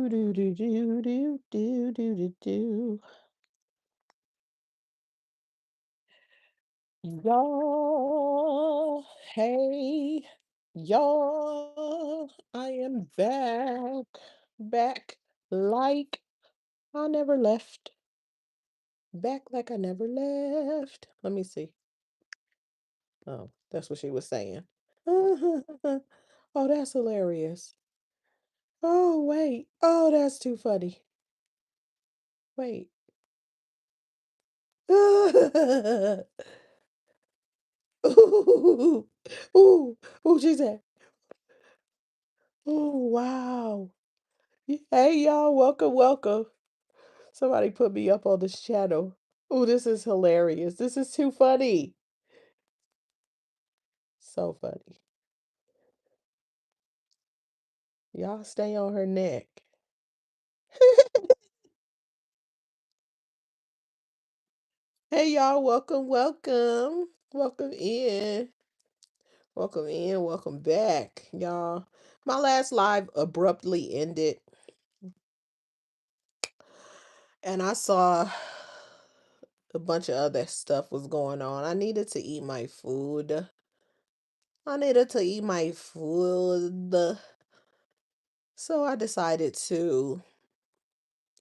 do do do do do do do do do. Y'all, hey, y'all, I am back like I never left, back like I never left. Let me see. Oh, that's what she was saying. Oh, that's hilarious. Oh, wait. Oh, that's too funny. Wait. Ooh, ooh, ooh, she said, oh, wow. Hey, y'all, welcome. Somebody put me up on this channel. Oh, this is hilarious. This is too funny. So funny. Y'all stay on her neck. Hey, y'all, welcome. Welcome in. Welcome back, y'all. My last live abruptly ended, and I saw a bunch of other stuff was going on. I needed to eat my food. I needed to eat my food. So I decided to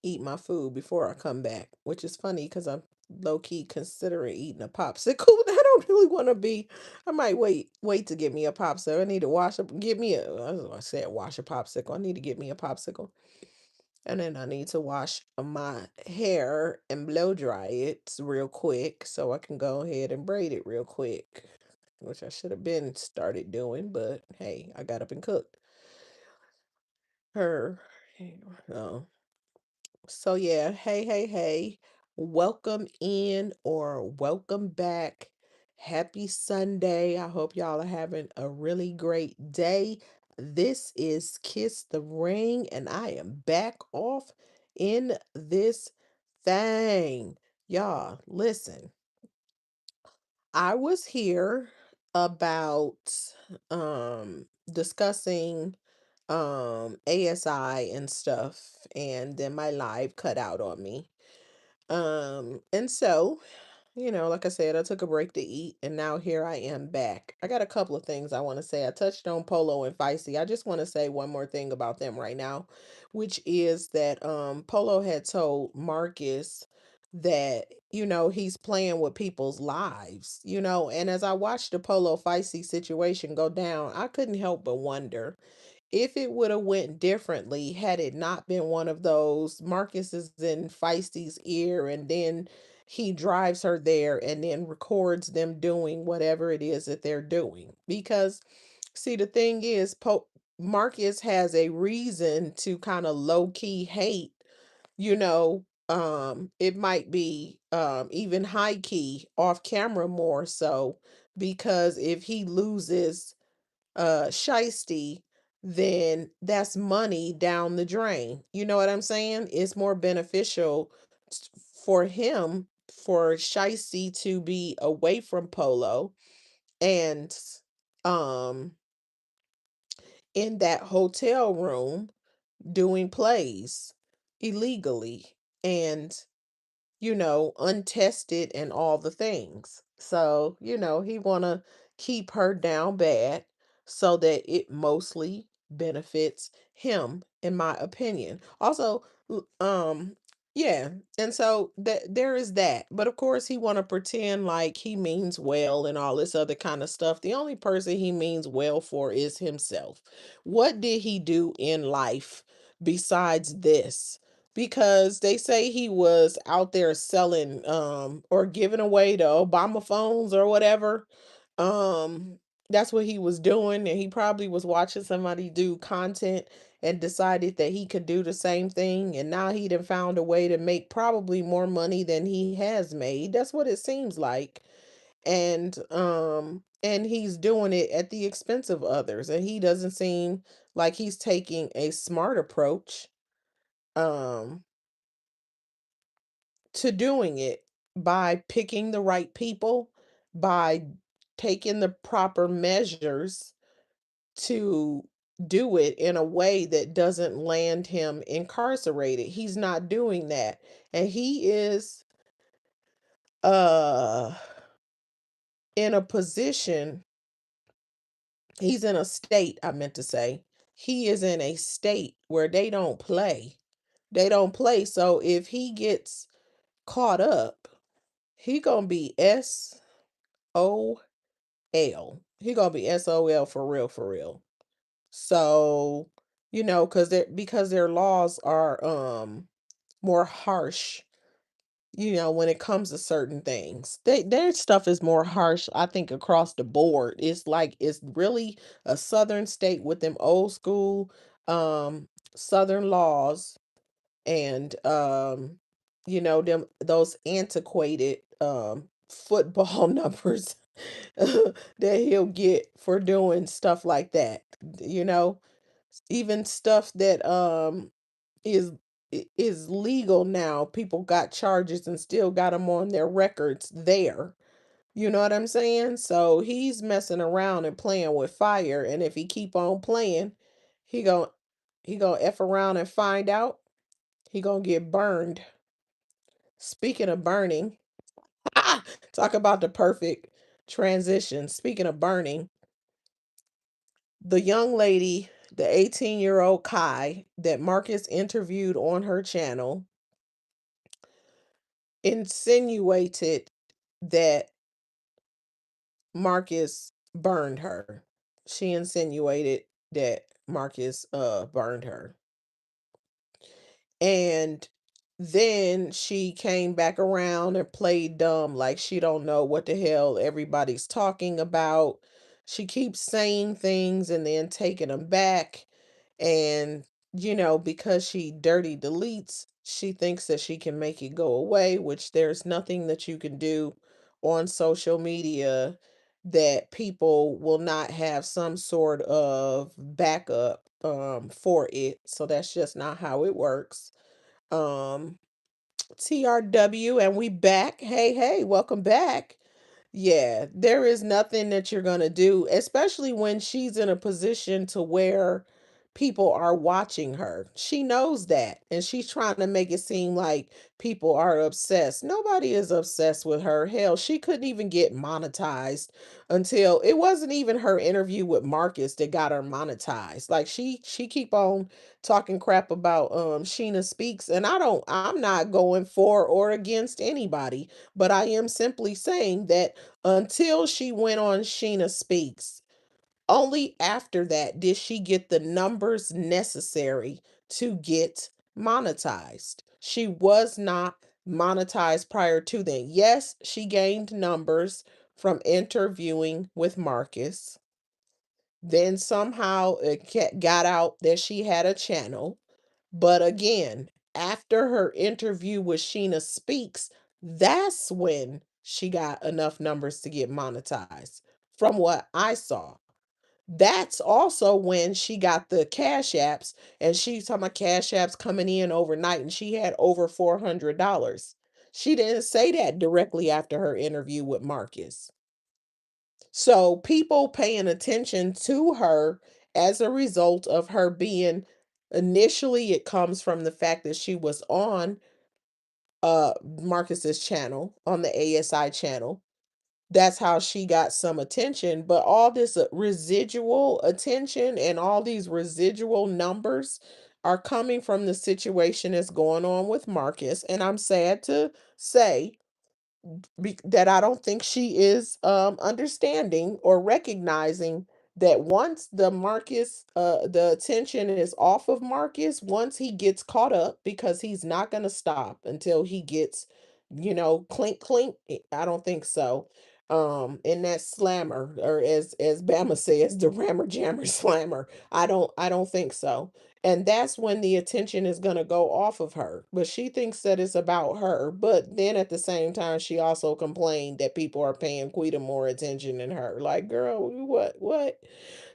eat my food before I come back, which is funny because I'm low key considering eating a popsicle. I don't really want to be. I might wait to get me a popsicle. I need to wash up, get me a. I said wash a popsicle. I need to get me a popsicle, and then I need to wash my hair and blow dry it real quick so I can go ahead and braid it real quick, which I should have been started doing, but hey, I got up and cooked her. Oh. So yeah, hey. Welcome in or welcome back. Happy Sunday. I hope y'all are having a really great day. This is Kiss the Ring, and I am back off in this thing. Y'all, listen. I was here about discussing ASI and stuff, and then my live cut out on me. And so, like I said, I took a break to eat, and now here I am back. I got a couple of things I want to say. I touched on Polo and Feisty. I just want to say one more thing about them right now, which is that Polo had told Marcus that, he's playing with people's lives, and as I watched the Polo Feisty situation go down, I couldn't help but wonder if it would have went differently had it not been one of those Marcus is in Feisty's ear and then he drives her there and then records them doing whatever it is that they're doing. Because see, the thing is, Marcus has a reason to kind of low key hate, it might be even high key off camera more so, because if he loses shiesty, then that's money down the drain. You know what I'm saying? It's more beneficial for him for shiesty to be away from Polo and um in that hotel room doing plays illegally and untested and all the things. So, he want to keep her down bad so that it mostly benefits him, in my opinion. Also, yeah, and so there is that. But of course, he want to pretend like he means well and all this other kind of stuff. The only person he means well for is himself. What did he do in life besides this? Because they say he was out there selling or giving away the Obama phones or whatever. Um that's what he was doing, and he probably was watching somebody do content and decided that he could do the same thing, and now he done found a way to make probably more money than he has made. That's what it seems like. And he's doing it at the expense of others, and he doesn't seem like he's taking a smart approach um to doing it by picking the right people, by taking the proper measures to do it in a way that doesn't land him incarcerated. He's not doing that. And he is uh in a position, he's in a state, I meant to say. He is in a state where they don't play. They don't play. So if he gets caught up, he gonna be SOL. He gonna be SOL for real, for real. So, because their laws are more harsh, when it comes to certain things. Their stuff is more harsh, I think, across the board. It's like it's really a southern state with them old school southern laws, and them those antiquated football numbers that he'll get for doing stuff like that. You know, even stuff that is is legal now. People got charges and still got them on their records there. You know what I'm saying? So he's messing around and playing with fire, and if he keep on playing, he gon' he gonna F around and find out. He gonna get burned. Speaking of burning, talk about the perfect transition. Speaking of burning, the young lady, the 18-year-old Kai that Marcus interviewed on her channel, insinuated that Marcus burned her. She insinuated that Marcus burned her. And then she came back around and played dumb like she don't know what the hell everybody's talking about. She keeps saying things and then taking them back. And, because she dirty deletes, she thinks that she can make it go away, which there's nothing that you can do on social media that people will not have some sort of backup for it. So that's just not how it works. um TRW, and we back. Hey, hey, welcome back. Yeah, there is nothing that you're going to do, especially when she's in a position to where people are watching her. She knows that, and she's trying to make it seem like people are obsessed. Nobody is obsessed with her. Hell, she couldn't even get monetized until it wasn't even her interview with Marcus that got her monetized. Like she keep on talking crap about Sheena Speaks, and I'm not going for or against anybody, but I am simply saying that until she went on Sheena Speaks, only after that did she get the numbers necessary to get monetized. She was not monetized prior to then. Yes, she gained numbers from interviewing with Marcus. Then somehow it got out that she had a channel. But again, after her interview with Sheena Speaks, that's when she got enough numbers to get monetized, from what I saw. That's also when she got the cash apps, and she's talking about cash apps coming in overnight, and she had over $400. She didn't say that directly after her interview with Marcus. So people paying attention to her as a result of her being, initially it comes from the fact that she was on Marcus's channel, on the ASI channel. That's how she got some attention, but all this residual attention and all these residual numbers are coming from the situation that's going on with Marcus. And I'm sad to say that I don't think she is understanding or recognizing that once the attention is off of Marcus, once he gets caught up, because he's not going to stop until he gets, clink clink. I don't think so. In that slammer, or as Bama says, the rammer jammer slammer. I don't think so. And that's when the attention is going to go off of her. But she thinks that it's about her. But then at the same time, she also complained that people are paying Quita more attention than her. Like, girl, what?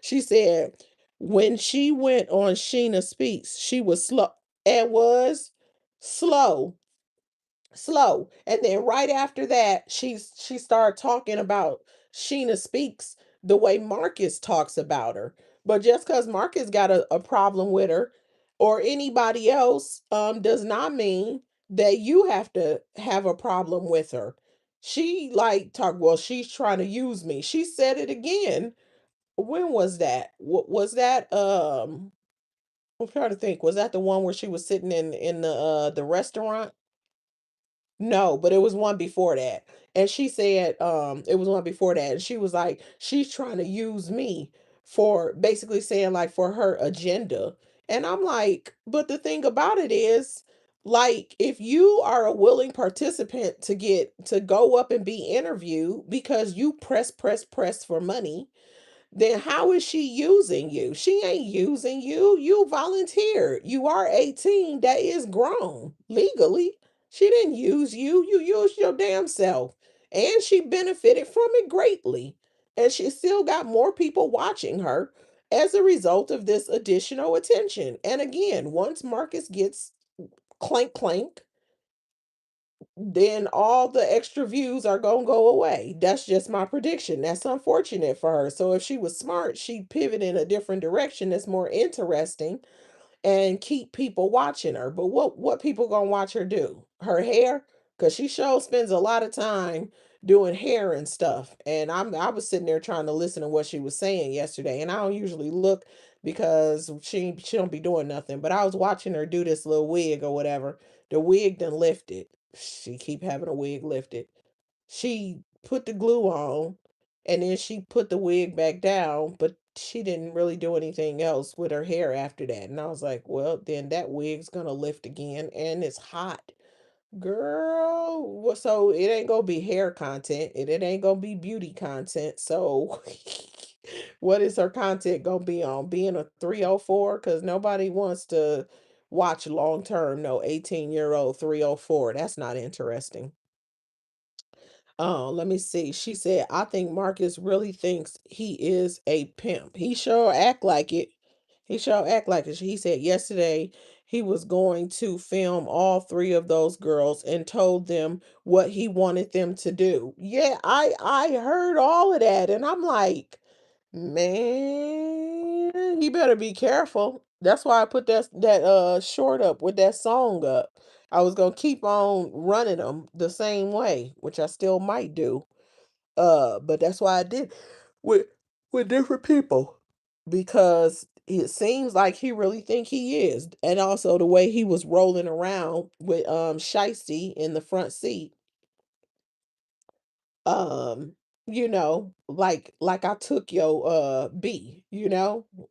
She said when she went on Sheena Speaks, she was slow. It was slow, slow. And then right after that, she started talking about Sheena Speaks the way Marcus talks about her. But just because Marcus got a problem with her or anybody else does not mean that you have to have a problem with her. She like talk, well, she's trying to use me. She said it again. When was that? What was that? I'm trying to think. Was that the one where she was sitting in the restaurant? No, but it was one before that. And she said, it was one before that. And she was like, she's trying to use me for basically saying like for her agenda. And I'm like, but the thing about it is, like, if you are a willing participant to get to go up and be interviewed because you press for money, then how is she using you? She ain't using you. You volunteered. You are 18. That is grown legally. She didn't use you. You used your damn self. And she benefited from it greatly. And she still got more people watching her as a result of this additional attention. And again, once Marcus gets clank clank, then all the extra views are going to go away. That's just my prediction. That's unfortunate for her. So if she was smart, she'd pivot in a different direction that's more interesting and keep people watching her. But what people going to watch her do? Her hair? Cuz she sure spends a lot of time doing hair and stuff. And I was sitting there trying to listen to what she was saying yesterday, and I don't usually look because she don't be doing nothing. But I was watching her do this little wig or whatever. The wig done lifted. She keep having a wig lifted. She put the glue on and then she put the wig back down, but she didn't really do anything else with her hair after that. And I was like, well, then that wig's gonna lift again and it's hot. Girl, so it ain't gonna be hair content and it ain't gonna be beauty content. So what is her content gonna be on? Being a 304? Because nobody wants to watch long term, no 18-year-old 304. That's not interesting. Oh, let me see. She said, I think Marcus really thinks he is a pimp. He sure act like it. He sure act like it. He said yesterday he was going to film all three of those girls and told them what he wanted them to do. Yeah, I heard all of that and I'm like, man, he better be careful. That's why I put that short up with that song up. I was gonna keep on running them the same way, which I still might do. But that's why I did with with different people because it seems like he really think he is, and also the way he was rolling around with Shiesty in the front seat, um like I took your B,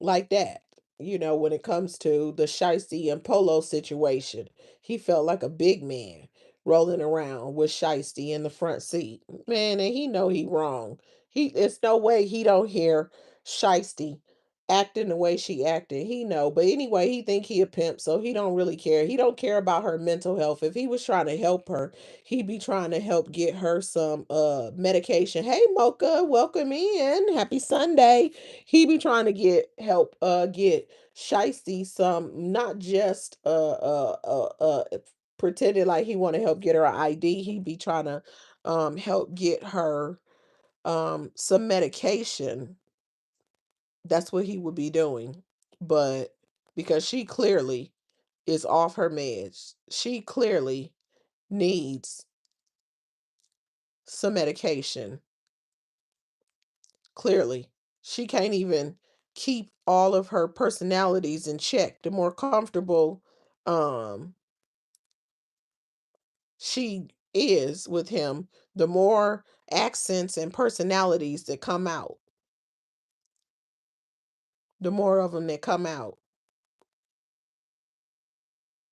like that, when it comes to the Shiesty and Polo situation. He felt like a big man rolling around with Shiesty in the front seat, man, and he know he wrong. It's no way he don't hear Shiesty acting the way she acted. He know, but anyway, he think he a pimp, so he don't really care. He don't care about her mental health. If he was trying to help her, he be trying to help get her some medication. Hey Mocha, welcome in. Happy Sunday. He be trying to get Shiesty some, not just pretending like he want to help get her an ID. He be trying to help get her some medication. That's what he would be doing. But because she clearly is off her meds, she clearly needs some medication. Clearly, she can't even keep all of her personalities in check. The more comfortable um she is with him, the more accents and personalities that come out, the more of them that come out.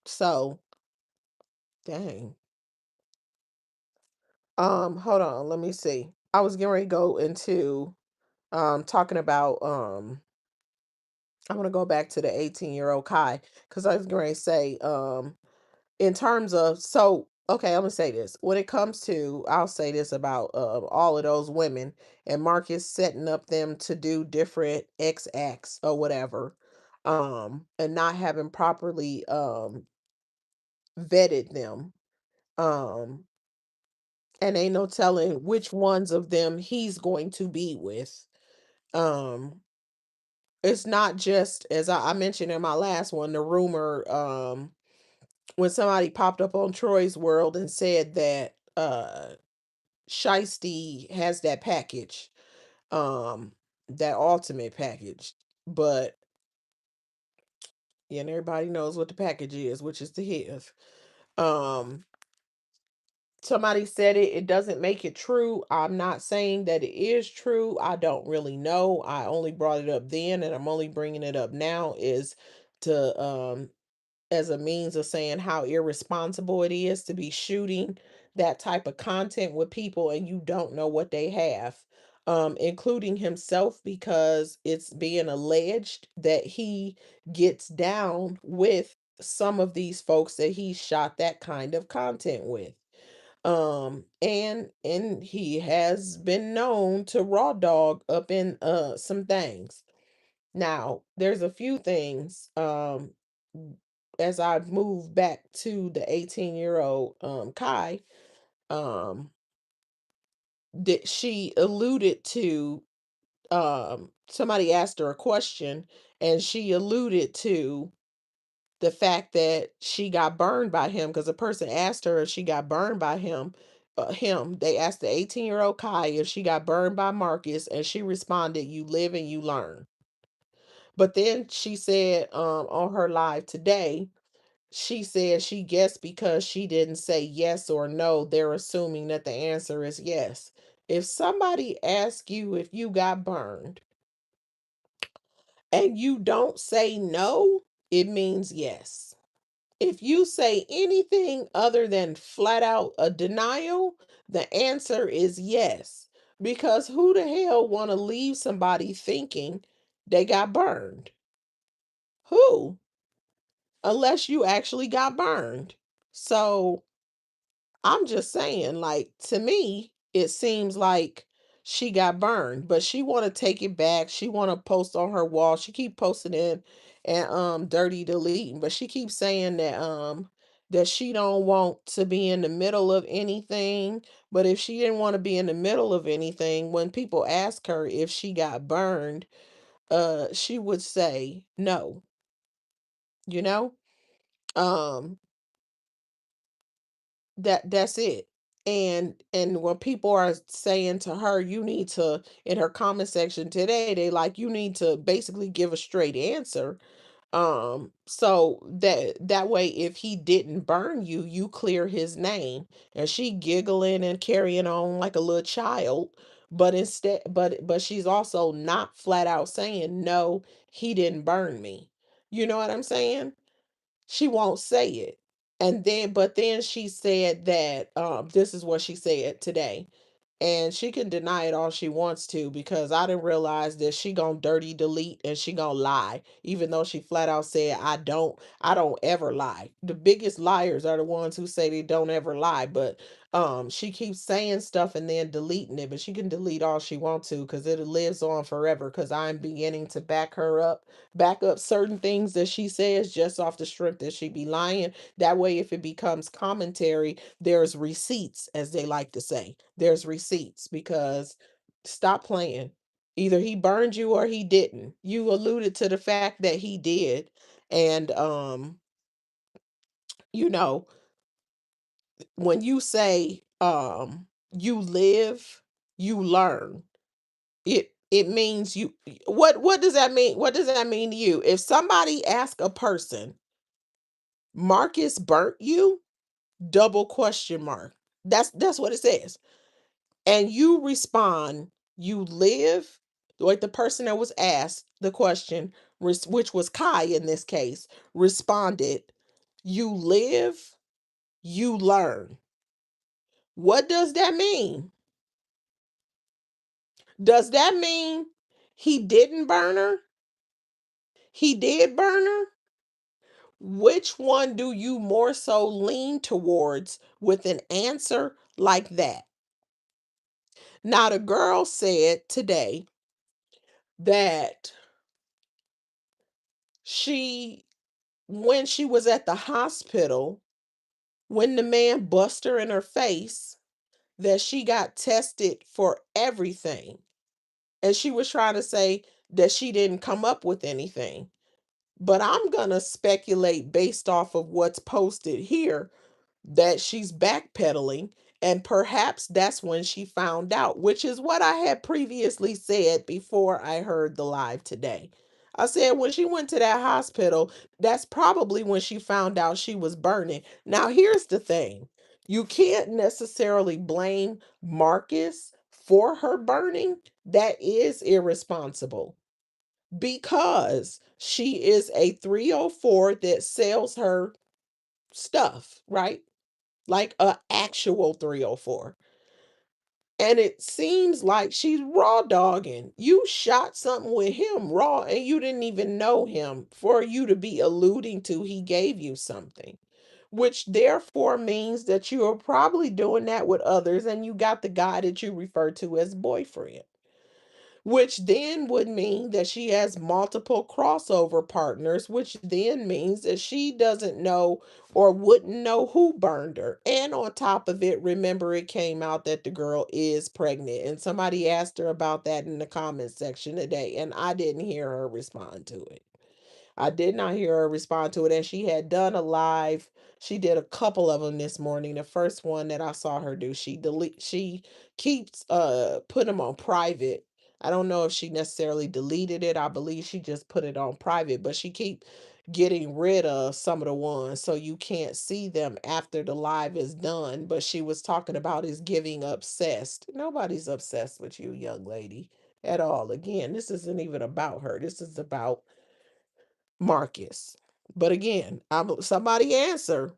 So, dang. Hold on, let me see. I was getting ready to go into talking about I want to go back to the 18-year-old Kai because I was going to say in terms of, so okay, I'm gonna say this. When it comes to, I'll say this about all of those women and Marcus setting up them to do different X acts or whatever, and not having properly vetted them. Um and ain't no telling which ones of them he's going to be with. Um It's not just, as I mentioned in my last one, the rumor, when somebody popped up on Troy's World and said that Shiesty has that package, um, that ultimate package. But yeah, and everybody knows what the package is, which is the his. Um, Somebody said it doesn't make it true. I'm not saying that it is true. I don't really know. I only brought it up then, and I'm only bringing it up now is to as a means of saying how irresponsible it is to be shooting that type of content with people and you don't know what they have, including himself, because it's being alleged that he gets down with some of these folks that he shot that kind of content with. And he has been known to raw dog up in some things. Now, there's a few things, as I've moved back to the 18-year-old Kai, um, that she alluded to, somebody asked her a question and she alluded to the fact that she got burned by him because the person asked her if she got burned by him. They asked the 18-year-old Kai if she got burned by Marcus, and she responded, "You live and you learn." But then she said, on her live today, she said she guessed because she didn't say yes or no, they're assuming that the answer is yes. If somebody asks you if you got burned and you don't say no, it means yes. If you say anything other than flat out a denial, the answer is yes. Because who the hell want to leave somebody thinking they got burned? Who? Unless you actually got burned. So I'm just saying, like, to me, it seems like she got burned, but she want to take it back. She want to post on her wall. She keep posting it and dirty deleting, but she keeps saying that she don't want to be in the middle of anything. But if she didn't want to be in the middle of anything, when people ask her if she got burned, she would say no, you know? Um that's it. And when people are saying to her, you need to, in her comment section today, they like, you need to basically give a straight answer, so that way if he didn't burn you, you clear his name. And she giggling and carrying on like a little child, but instead, but she's also not flat out saying no, he didn't burn me. You know what I'm saying? She won't say it. And then, but then she said that, this is what she said today. And she can deny it all she wants to, because I didn't realize that she gonna dirty delete and she gonna lie, even though she flat out said, I don't ever lie. The biggest liars are the ones who say they don't ever lie. But she keeps saying stuff and then deleting it, but she can delete all she wants to because it lives on forever, because I'm beginning to back up certain things that she says just off the strength that she be lying. That way, if it becomes commentary, there's receipts, as they like to say. There's receipts, because stop playing. Either he burned you or he didn't. You alluded to the fact that he did. And you know, when you say you live, you learn. It means you, what does that mean? What does that mean to you? If somebody asks a person, Marcus burnt you, double question mark. That's what it says. And you respond, you live, like the person that was asked the question, which was Kai in this case, responded, you live, you learn. What does that mean? Does that mean he didn't burn her? He did burn her? Which one do you more so lean towards with an answer like that? Now, the girl said today that she, when she was at the hospital, when the man bust her in her face, that she got tested for everything. And she was trying to say that she didn't come up with anything. But I'm going to speculate based off of what's posted here that she's backpedaling, and perhaps that's when she found out, which is what I had previously said before I heard the live today. I said when she went to that hospital, that's probably when she found out she was burning. Now, here's the thing: you can't necessarily blame Marcus for her burning. That is irresponsible because she is a 304 that sells her stuff, right? Like a actual 304. And it seems like she's raw dogging. You shot something with him raw and you didn't even know him for you to be alluding to he gave you something, which therefore means that you are probably doing that with others and you got the guy that you refer to as boyfriend, which then would mean that she has multiple crossover partners, which then means that she doesn't know or wouldn't know who burned her. And on top of it, remember it came out that the girl is pregnant. And somebody asked her about that in the comment section today, and I didn't hear her respond to it. I did not hear her respond to it. And she had done a live. She did a couple of them this morning. The first one that I saw her do, she keeps putting them on private. I don't know if she necessarily deleted it. I believe she just put it on private, but she keep getting rid of some of the ones so you can't see them after the live is done. But she was talking about is giving obsessed. Nobody's obsessed with you, young lady, at all. Again, this isn't even about her. This is about Marcus. But again, somebody answer.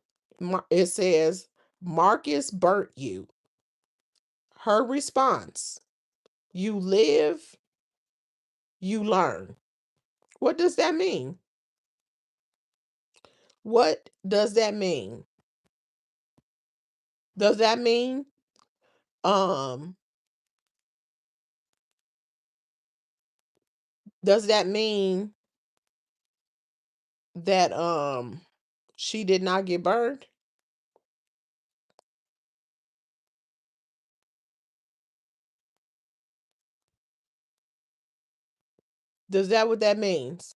It says Marcus burnt you. Her response: you live, you learn. What does that mean? What does that mean? Does that mean um does that mean that she did not get burned? Does that what that means?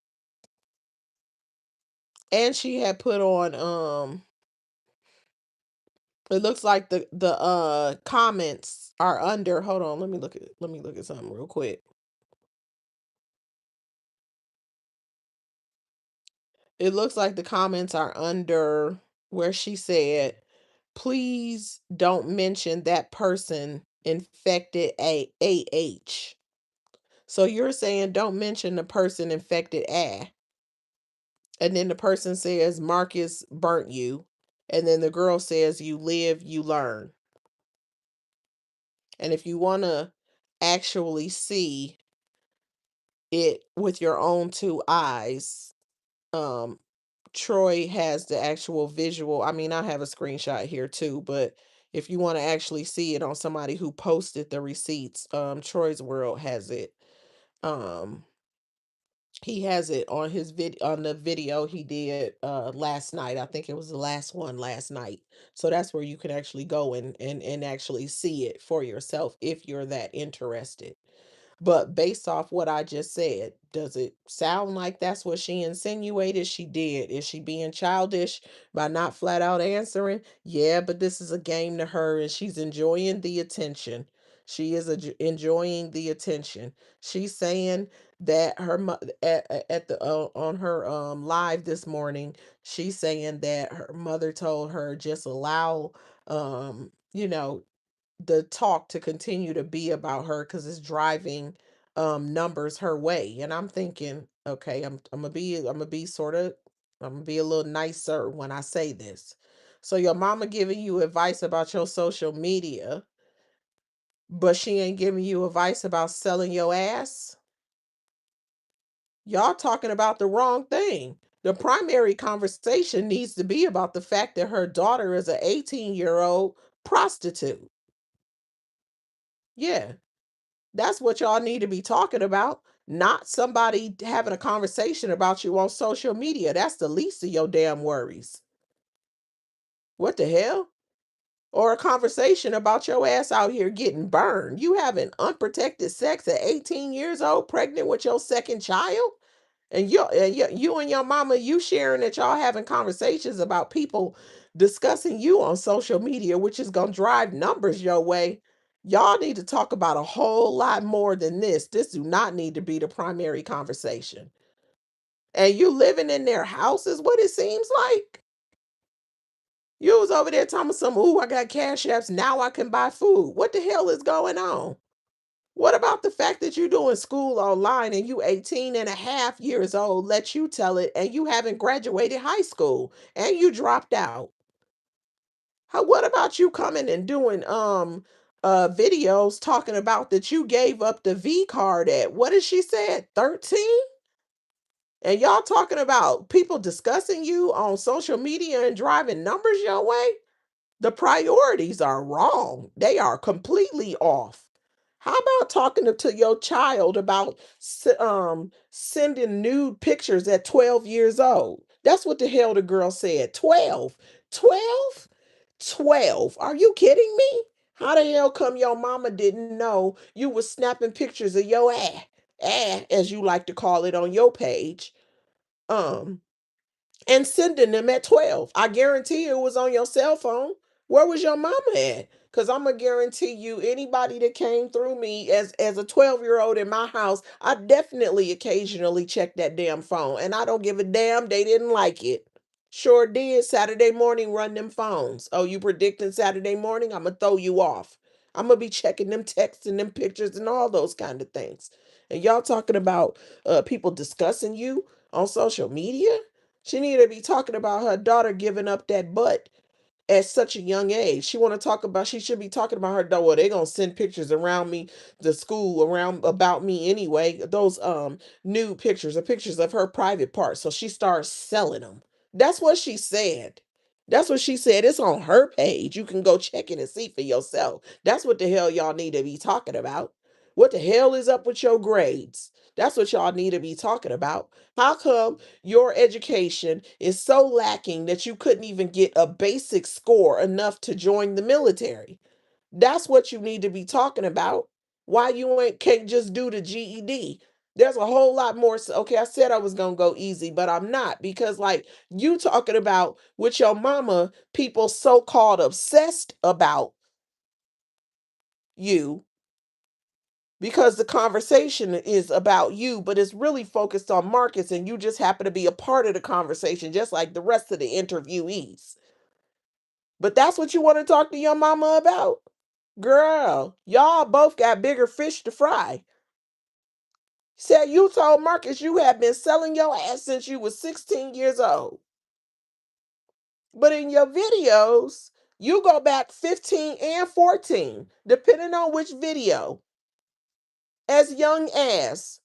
And she had put on it looks like the comments are under. Hold on, let me look at something real quick. It looks like the comments are under where she said, "Please don't mention that person infected AH." So you're saying don't mention the person infected A. And then the person says Marcus burnt you. And then the girl says you live, you learn. And if you want to actually see it with your own two eyes, um Troy has the actual visual. I mean, I have a screenshot here too, but if you want to actually see it on somebody who posted the receipts, Troy's World has it. Um he has it on his on the video he did last night. I think it was the last one last night. So that's where you can actually go and actually see it for yourself if you're that interested. But based off what I just said, does it sound like that's what she insinuated she did? Is she being childish by not flat out answering? Yeah, but this is a game to her and she's enjoying the attention. She is enjoying the attention. She's saying that at the on her live this morning, she's saying that her mother told her just allow you know the talk to continue to be about her because it's driving numbers her way. And I'm thinking, okay, I'm gonna be sort of, I'm gonna be a little nicer when I say this. So your mama giving you advice about your social media, but she ain't giving you advice about selling your ass. Y'all talking about the wrong thing. The primary conversation needs to be about the fact that her daughter is an 18-year-old prostitute. Yeah. That's what y'all need to be talking about, not somebody having a conversation about you on social media. That's the least of your damn worries. What the hell? or a conversation about your ass out here getting burned. You having unprotected sex at 18 years old, pregnant with your second child? And you and your mama, you sharing that y'all having conversations about people discussing you on social media, which is gonna drive numbers your way. Y'all need to talk about a whole lot more than this. This do not need to be the primary conversation. And you living in their house is what it seems like. You was over there talking some, ooh, I got cash apps. Now I can buy food. What the hell is going on? What about the fact that you're doing school online and you 18 and a half years old, let you tell it, and you haven't graduated high school and you dropped out? What about you coming and doing videos talking about that you gave up the V card at, what did she say, 13? And y'all talking about people discussing you on social media and driving numbers your way? The priorities are wrong. They are completely off. How about talking to your child about sending nude pictures at 12 years old? That's what the hell the girl said. 12. 12? 12. Are you kidding me? How the hell come your mama didn't know you was snapping pictures of your ass, as you like to call it on your page? Um, and sending them at 12. I guarantee you it was on your cell phone. Where was your mama at? Because I'm going to guarantee you anybody that came through me as a 12-year-old in my house, I definitely occasionally check that damn phone. And I don't give a damn. They didn't like it. Sure did. Saturday morning, run them phones. Oh, you predicting Saturday morning? I'm going to throw you off. I'm going to be checking them texts and them pictures and all those kind of things. And y'all talking about people discussing you on social media? She need to be talking about her daughter giving up that butt at such a young age. She should be talking about her daughter. Well, they gonna send pictures around me, the school around about me anyway. Those nude pictures or pictures of her private parts. So she starts selling them. That's what she said. That's what she said. It's on her page. You can go check it and see for yourself. That's what the hell y'all need to be talking about. What the hell is up with your grades? That's what y'all need to be talking about. How come your education is so lacking that you couldn't even get a basic score enough to join the military? That's what you need to be talking about. Why you ain't can't just do the GED? There's a whole lot more. Okay, I said I was gonna go easy, but I'm not, because like you talking about with your mama, people so-called obsessed about you because the conversation is about you, but it's really focused on Marcus, and you just happen to be a part of the conversation, just like the rest of the interviewees. But that's what you want to talk to your mama about? Girl, y'all both got bigger fish to fry. Said you told Marcus you had been selling your ass since you was 16 years old. But in your videos, you go back 15 and 14, depending on which video, as young as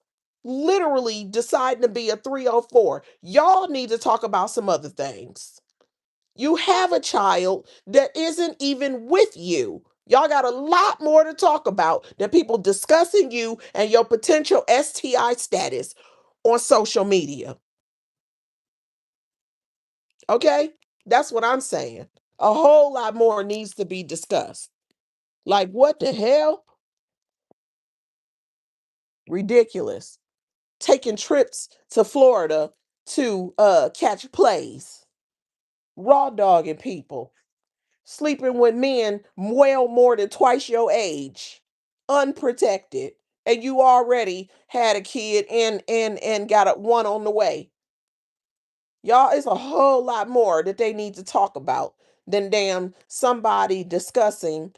literally deciding to be a 304. Y'all need to talk about some other things. You have a child that isn't even with you. Y'all got a lot more to talk about than people discussing you and your potential STI status on social media. Okay? That's what I'm saying. A whole lot more needs to be discussed. Like, what the hell? Ridiculous. Taking trips to Florida to catch plays, raw dogging people, sleeping with men well more than twice your age, unprotected, and you already had a kid and got one on the way. Y'all, it's a whole lot more that they need to talk about than damn somebody discussing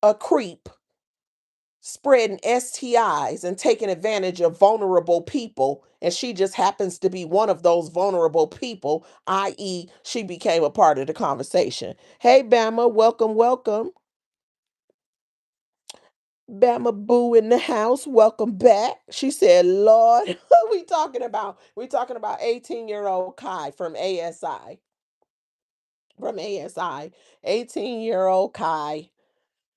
a creep spreading STIs and taking advantage of vulnerable people. And she just happens to be one of those vulnerable people, i.e., she became a part of the conversation. Hey, Bama, welcome, welcome. Bama Boo in the house, welcome back. She said, Lord, what we talking about? We talking about 18-year-old Kai from ASI. From ASI, 18-year-old Kai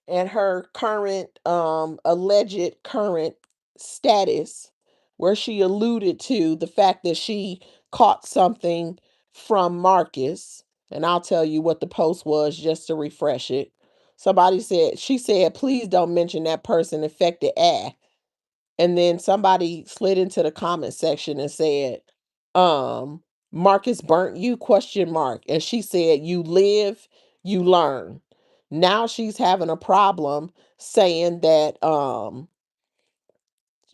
and her current alleged current status, where she alluded to the fact that she caught something from Marcus, and I'll tell you what the post was just to refresh it. Somebody said, she said, please don't mention that person affected. And then somebody slid into the comment section and said, um, Marcus burnt you, question mark. And she said, you live, you learn. Now she's having a problem saying that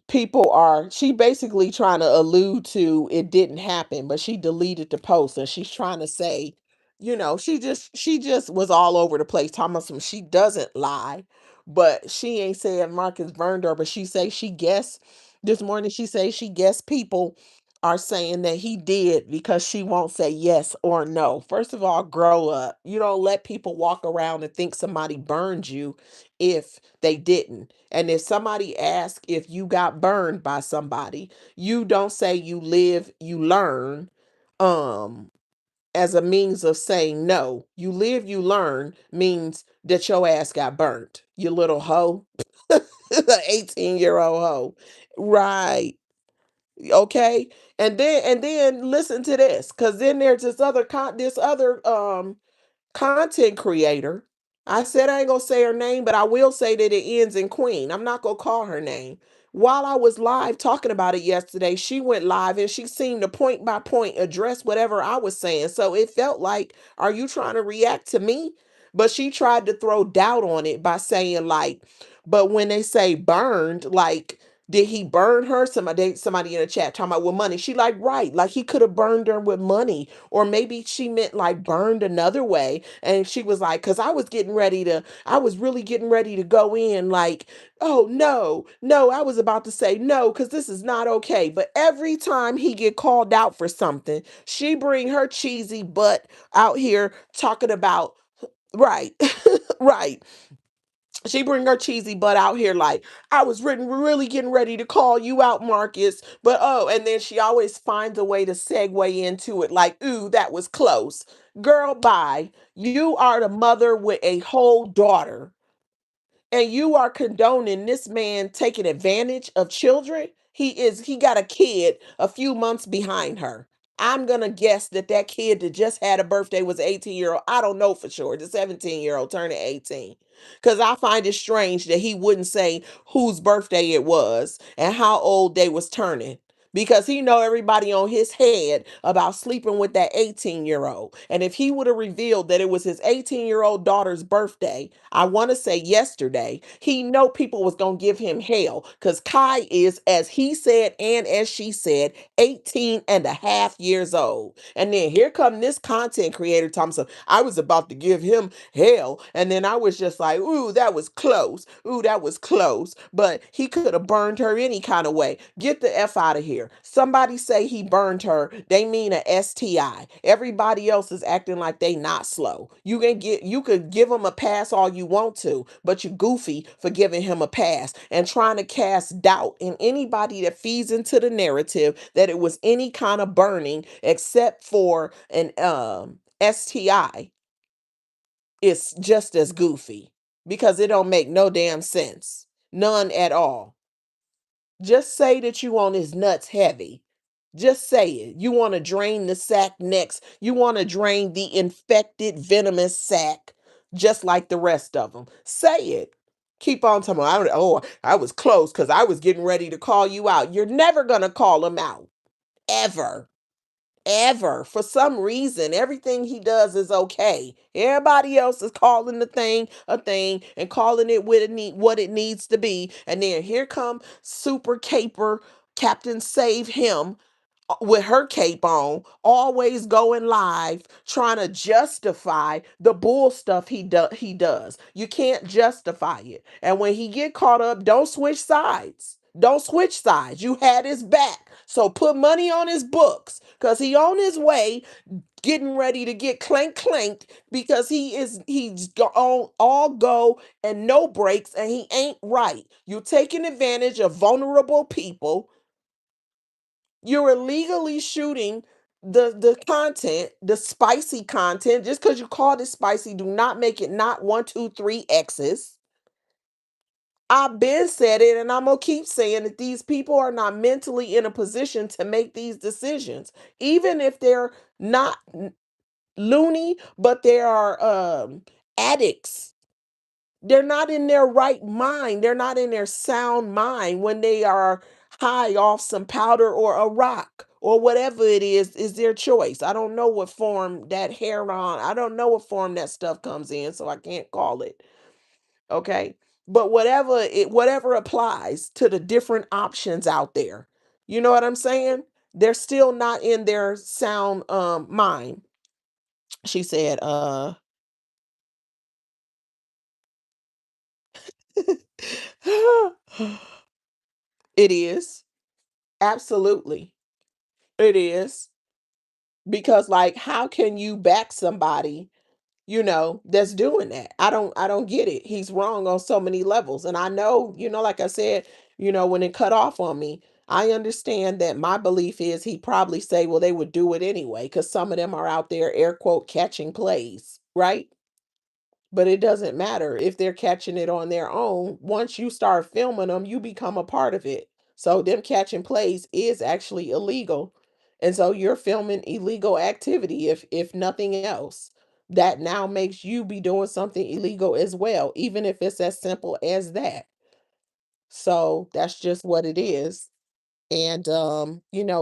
people are, she basically trying to allude to it didn't happen, but she deleted the post and she's trying to say, she just was all over the place talking about some, she doesn't lie, but she ain't saying Marcus burned her, but she say she guessed this morning, she say she guessed people are saying that he did because she won't say yes or no. First of all, grow up. You don't let people walk around and think somebody burned you if they didn't. And if somebody asks if you got burned by somebody, you don't say you live, you learn, um, as a means of saying no. You live, you learn means that your ass got burnt. You little hoe. An 18-year-old hoe. Right. Okay. And then listen to this. Cause then there's this other content creator. I said I ain't gonna say her name, but I will say that it ends in Queen. I'm not gonna call her name. While I was live talking about it yesterday, she went live and she seemed to point by point address whatever I was saying. So it felt like, are you trying to react to me? But she tried to throw doubt on it by saying, like, but when they say burned, like, did he burn her? Somebody in the chat talking about with money. She like, right, like he could have burned her with money. Or maybe she meant like burned another way. And she was like, because I was really getting ready to go in like, oh no, no, I was about to say no, because this is not okay. But every time he get called out for something, she bring her cheesy butt out here talking about, right, right. She bring her cheesy butt out here like, I was really getting ready to call you out, Marcus. But oh, and then she always finds a way to segue into it like, ooh, that was close. Girl, bye. You are the mother with a whole daughter and you are condoning this man taking advantage of children. He got a kid a few months behind her. I'm gonna guess that that kid that just had a birthday was 18-year-old. I don't know for sure. The 17-year-old turning 18. Because I find it strange that he wouldn't say whose birthday it was and how old they was turning, because he know everybody on his head about sleeping with that 18-year-old. And if he would have revealed that it was his 18-year-old daughter's birthday, I want to say yesterday, he know people was going to give him hell, because Kai is, as he said and as she said, 18 and a half years old. And then here come this content creator Thompson. I was about to give him hell. And then I was just like, ooh, that was close. Ooh, that was close. But he could have burned her any kind of way. Get the F out of here. Somebody say he burned her, they mean a STI. Everybody else is acting like they not slow. You could give him a pass all you want to, but you goofy for giving him a pass and trying to cast doubt in anybody that feeds into the narrative that it was any kind of burning except for an STI. It's just as goofy because it don't make no damn sense. None at all. Just say that you on his nuts heavy. Just say it. You want to drain the sac next. You want to drain the infected, venomous sac, just like the rest of them. Say it. Keep on talking. I was close because I was getting ready to call you out. You're never gonna call him out, ever. Ever. For some reason, everything he does is okay. Everybody else is calling the thing a thing and calling it what it needs to be. And then here come Super Caper, Captain Save Him, with her cape on, always going live, trying to justify the bull stuff he does. You can't justify it. And when he get caught up, don't switch sides. Don't switch sides. You had his back. So put money on his books, because he on his way getting ready to get clanked because he's on all go and no breaks, and he ain't right. You taking advantage of vulnerable people. You're illegally shooting the content, the spicy content. Just because you call it spicy, do not make it not one, two, three X's. I've been said it, and I'm gonna keep saying that these people are not mentally in a position to make these decisions, even if they're not, loony, but they are addicts. They're not in their right mind. They're not in their sound mind when they are high off some powder or a rock or whatever it is their choice. I don't know what form that heroin, I don't know what form that stuff comes in, so I can't call it. Okay. But whatever applies to the different options out there. You know what I'm saying? They're still not in their sound mind. She said, it is. Absolutely. It is. Because like how can you back somebody, that's doing that? I don't get it. He's wrong on so many levels. And I know, like I said, when it cut off on me, I understand that my belief is he probably say, well, they would do it anyway, because some of them are out there air quote catching plays, right? But it doesn't matter if they're catching it on their own. Once you start filming them, you become a part of it. So them catching plays is actually illegal. And so you're filming illegal activity if nothing else. That now makes you be doing something illegal as well, even if it's as simple as that. So that's just what it is. And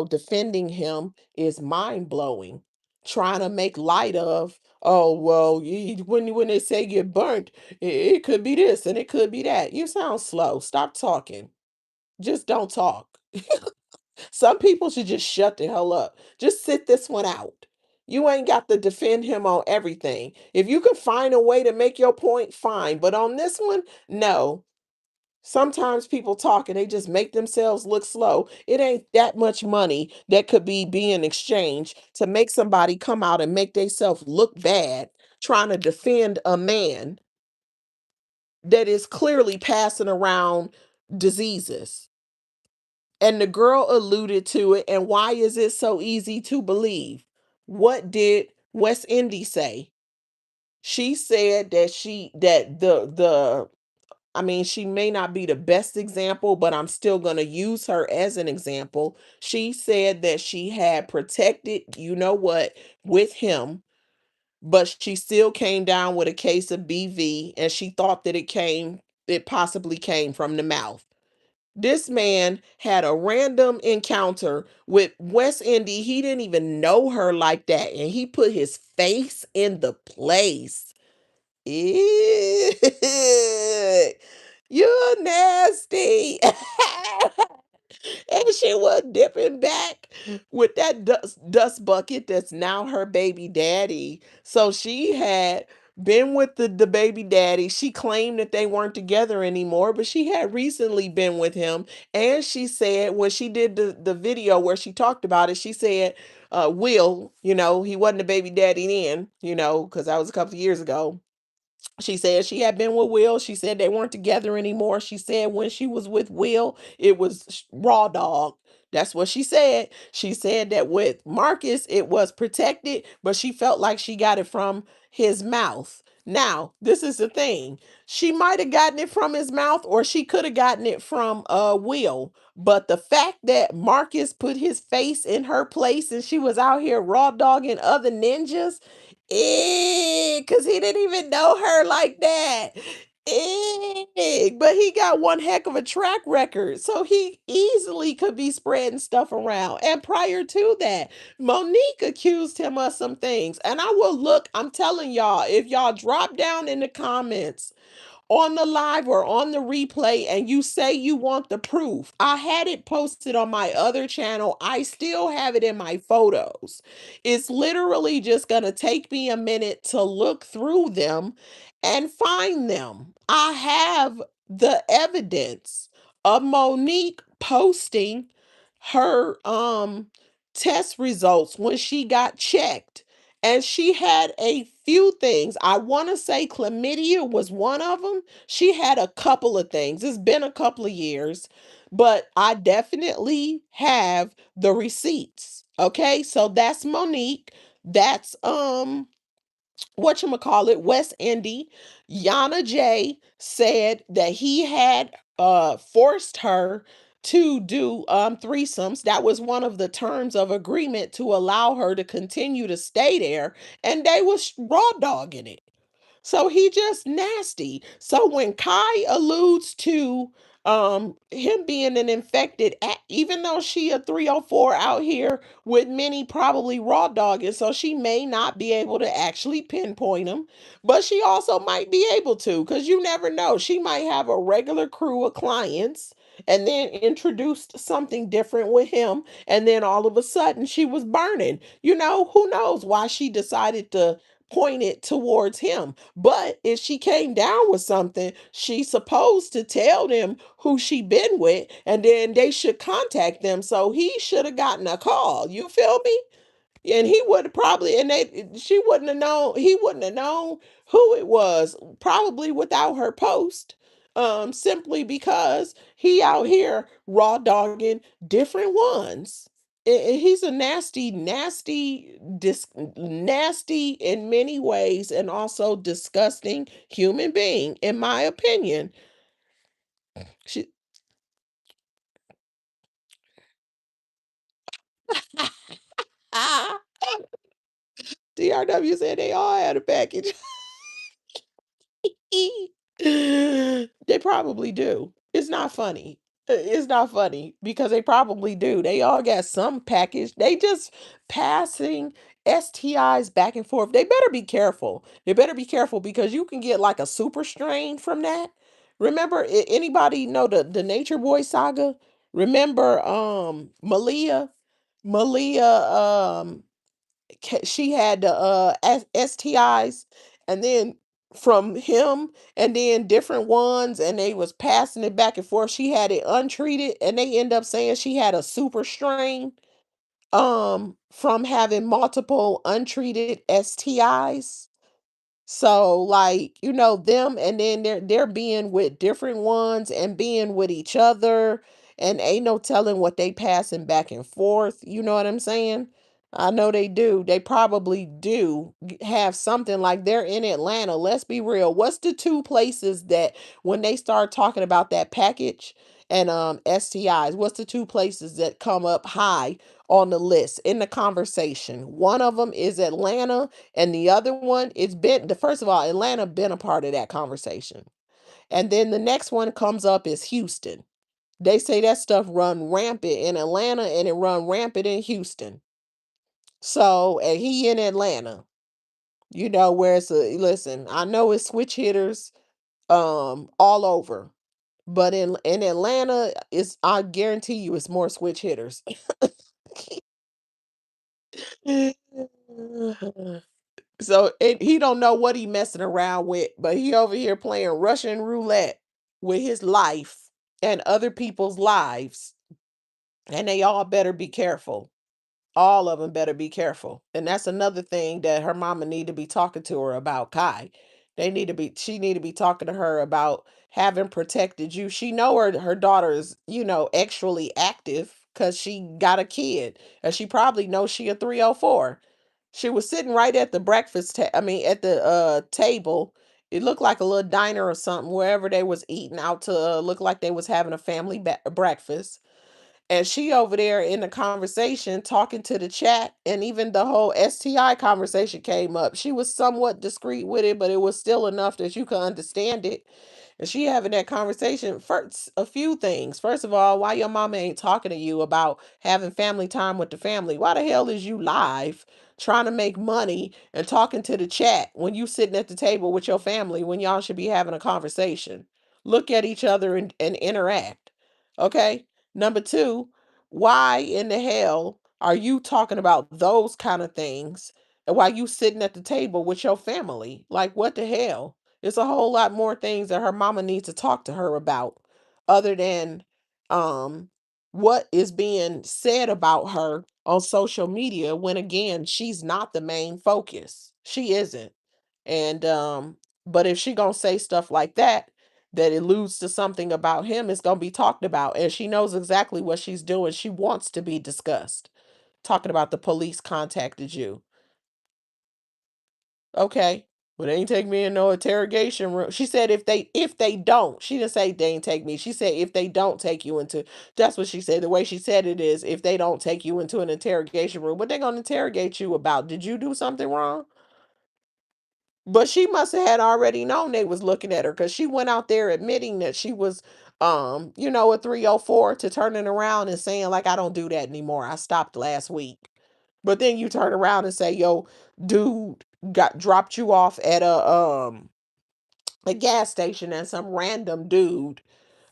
defending him is mind-blowing. Trying to make light of, oh well, when they say get burnt, it could be this and it could be that. You sound slow. Stop talking. Just don't talk. Some people should just shut the hell up. Just sit this one out. You ain't got to defend him on everything. If you can find a way to make your point, fine. But on this one, no. Sometimes people talk and they just make themselves look slow. It ain't that much money that could be being exchanged to make somebody come out and make themselves look bad trying to defend a man that is clearly passing around diseases. And the girl alluded to it. And why is it so easy to believe? What did West Indy say? She said that the I mean, she may not be the best example, but I'm still going to use her as an example. She said that she had protected, you know what, with him, but she still came down with a case of BV and she thought that it possibly came from the mouth. This man had a random encounter with West Indy. He didn't even know her like that. And he put his face in the place. Ew. You're nasty. And she was dipping back with that dust bucket that's now her baby daddy. So she had been with the baby daddy. She claimed that they weren't together anymore, but she had recently been with him. And she said when she did the video where she talked about it, she said, Will, he wasn't a baby daddy then, because that was a couple of years ago. She said she had been with Will. She said they weren't together anymore. She said when she was with Will, it was raw dog. That's what she said. She said that with Marcus, it was protected, but she felt like she got it from his mouth. Now, this is the thing. She might have gotten it from his mouth or she could have gotten it from Will. But the fact that Marcus put his face in her place and she was out here raw dogging other ninjas, because he didn't even know her like that. But he got one heck of a track record. So he easily could be spreading stuff around. And prior to that, Monique accused him of some things. And I will look, I'm telling y'all, if y'all drop down in the comments on the live or on the replay and you say you want the proof, I had it posted on my other channel. I still have it in my photos. It's literally just going to take me a minute to look through them and find them. I have the evidence of Monique posting her test results when she got checked. And she had a few things. I want to say chlamydia was one of them. She had a couple of things. It's been a couple of years, but I definitely have the receipts. Okay? So that's Monique. That's whatchamacallit, West Indy. Yana J said that he had forced her to do threesomes. That was one of the terms of agreement to allow her to continue to stay there, and they was raw dogging it. So he just nasty. So when Kai alludes to him being an infected even though she a 304 out here with many probably raw dogging, so she may not be able to actually pinpoint him, but she also might be able to, because you never know. She might have a regular crew of clients and then introduced something different with him, and then all of a sudden she was burning. Who knows why she decided to point it towards him. But if she came down with something, she's supposed to tell them who she been with, and then they should contact them. So he should have gotten a call. You feel me? And he would probably, and she wouldn't have known, he wouldn't have known who it was, probably without her post. Simply because he out here raw dogging different ones. He's a nasty, nasty, nasty in many ways, and also disgusting human being, in my opinion. She, DRW said they all had a package. They probably do. It's not funny. It's not funny because they probably do. They all got some package. They just passing STIs back and forth. They better be careful. They better be careful because you can get like a super strain from that. Remember, anybody know the Nature Boy saga? Remember Malia she had the STIs, and then from him, and then different ones, and they was passing it back and forth. She had it untreated, and they end up saying she had a super strain from having multiple untreated STIs. So like, them, and then they're being with different ones and being with each other, and ain't no telling what they passing back and forth. You know what I'm saying? I know they do. They probably do have something, like they're in Atlanta. Let's be real. What's the two places that when they start talking about that package and STIs, what's the two places that come up high on the list in the conversation? One of them is Atlanta, and the other one, it's been the first of all, Atlanta been a part of that conversation. And then the next one comes up is Houston. They say that stuff run rampant in Atlanta and it run rampant in Houston. So, and he in Atlanta, where it's listen, I know it's switch hitters all over. But in Atlanta, it's I guarantee you it's more switch hitters. So he don't know what he messing around with, but he over here playing Russian roulette with his life and other people's lives, and they all better be careful. All of them better be careful. And that's another thing that her mama need to be talking to her about, Kai. She need to be talking to her about having protected you. She know her daughter is, actually active because she got a kid. And she probably knows she a 304. She was sitting right at the at the table. It looked like a little diner or something, wherever they was eating out to look like they was having a family breakfast, and she over there in the conversation talking to the chat, and even the whole STI conversation came up. She was somewhat discreet with it, but it was still enough that you could understand it. And she having that conversation. First, a few things. First of all, why your mama ain't talking to you about having family time with the family? Why the hell is you live trying to make money and talking to the chat when you sitting at the table with your family when y'all should be having a conversation? Look at each other and interact. Okay. Number two, why in the hell are you talking about those kind of things and while you sitting at the table with your family? Like, what the hell? It's a whole lot more things that her mama needs to talk to her about, other than um what is being said about her on social media, when again, she's not the main focus. She isn't. And but if she gonna say stuff like that alludes to something about him, it's gonna be talked about, and she knows exactly what she's doing. She wants to be discussed. Talking about the police contacted you. Okay. Well, they ain't take me in no interrogation room. She said if they don't. She didn't say they ain't take me. She said if they don't take you into, that's what she said. The way she said it is if they don't take you into an interrogation room. What they gonna interrogate you about? Did you do something wrong? But she must have had already known they was looking at her because she went out there admitting that she was, a 304 to turning around and saying, like, I don't do that anymore. I stopped last week. But then you turn around and say, yo, dude got dropped you off at a gas station and some random dude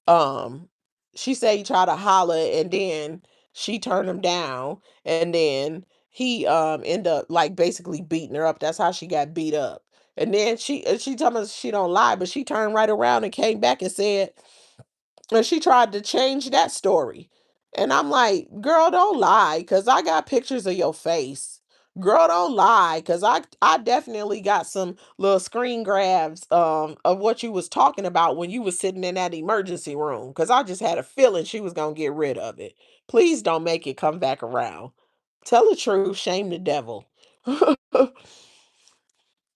um she said he tried to holler and then she turned him down and then he ended up like basically beating her up. That's how she got beat up. And then she told me she don't lie, but she turned right around and came back and said, and she tried to change that story. And I'm like, girl, don't lie, because I got pictures of your face. Girl, don't lie, because I definitely got some little screen grabs of what you was talking about when you was sitting in that emergency room. Because I just had a feeling she was gonna get rid of it. Please don't make it come back around. Tell the truth, shame the devil.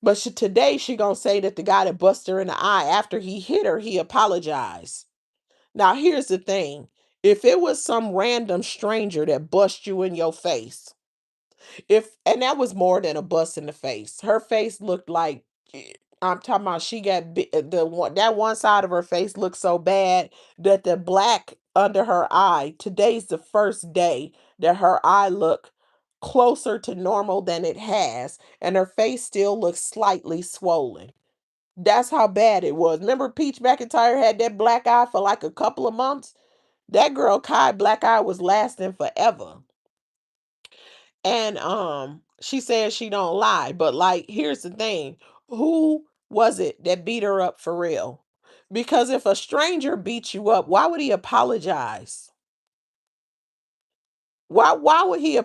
But today she gonna say that the guy that busted her in the eye after he hit her, he apologized. Now, here's the thing. If it was some random stranger that bust you in your face, if and that was more than a bust in the face. Her face looked like I'm talking about she got the one that one side of her face looked so bad that the black under her eye, today's the first day that her eye looked closer to normal than it has, and her face still looks slightly swollen. That's how bad it was. Remember Peach McIntyre had that black eye for like a couple of months? That girl Kai black eye was lasting forever. And she says she don't lie, but like here's the thing. Who was it that beat her up for real? Because if a stranger beats you up, why would he apologize? Why would he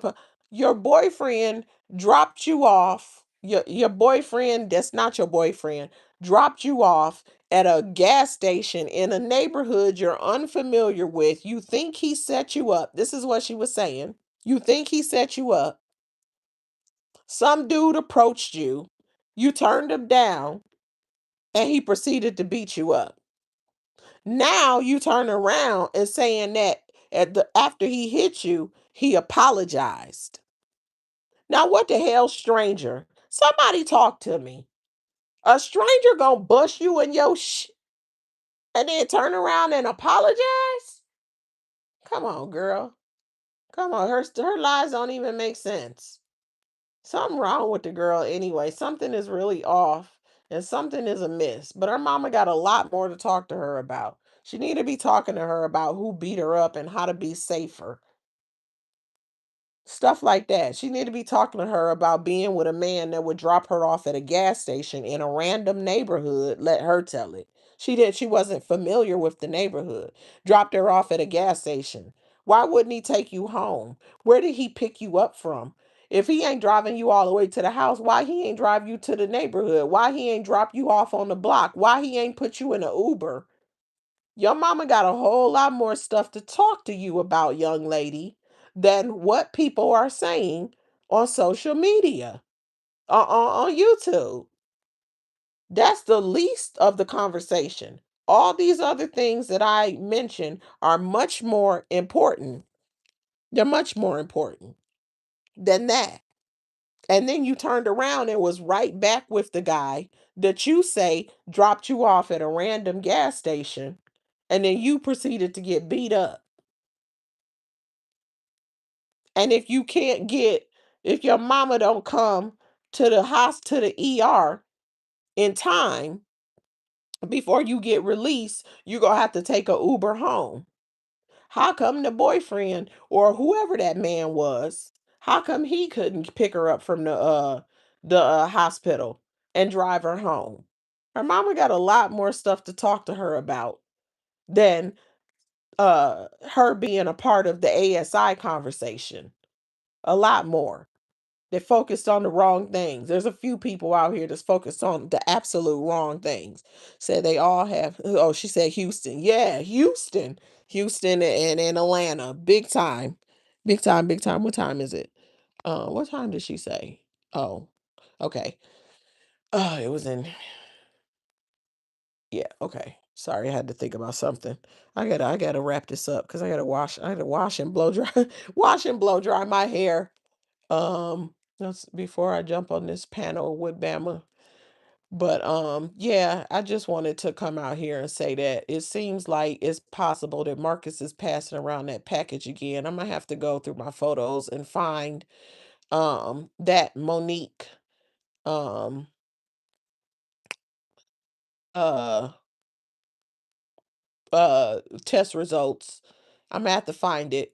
your boyfriend dropped you off. Your boyfriend that's not your boyfriend dropped you off at a gas station in a neighborhood you're unfamiliar with. You think he set you up. This is what she was saying. You think he set you up. Some dude approached you. You turned him down and he proceeded to beat you up. Now you turn around and saying that after he hit you, he apologized. Now, what the hell, stranger? Somebody talk to me. A stranger gonna bust you in your and then turn around and apologize? Come on, girl. Come on. Her lies don't even make sense. Something wrong with the girl anyway. Something is really off and something is amiss. But her mama got a lot more to talk to her about. She need to be talking to her about who beat her up and how to be safer. Stuff like that. She need to be talking to her about being with a man that would drop her off at a gas station in a random neighborhood. Let her tell it. She wasn't familiar with the neighborhood. Dropped her off at a gas station. Why wouldn't he take you home? Where did he pick you up from? If he ain't driving you all the way to the house, why he ain't drive you to the neighborhood? Why he ain't drop you off on the block? Why he ain't put you in an Uber? Your mama got a whole lot more stuff to talk to you about, young lady, than what people are saying on social media, on YouTube. That's the least of the conversation. All these other things that I mentioned are much more important. They're much more important than that. And then you turned around and was right back with the guy that you say dropped you off at a random gas station. And then you proceeded to get beat up. And if your mama don't come to the hospital, to the ER in time before you get released, you're going to have to take a Uber home. How come the boyfriend or whoever that man was, how come he couldn't pick her up from the hospital and drive her home? Her mama got a lot more stuff to talk to her about than her being a part of the ASI conversation. A lot more. They focused on the wrong things. There's a few people out here that's focused on the absolute wrong things. Said they all have. Oh, she said Houston. Yeah, Houston, Houston, and Atlanta. Big time, big time, big time. What time is it? What time did she say? Oh, okay. Oh, it was in. Yeah, okay. Sorry, I had to think about something. I gotta wrap this up because I gotta wash and blow dry, wash and blow dry my hair. That's before I jump on this panel with Bama. But yeah, I just wanted to come out here and say that it seems like it's possible that Marcus is passing around that package again. I'm gonna have to go through my photos and find that Monique um uh test results. I'm gonna have to find it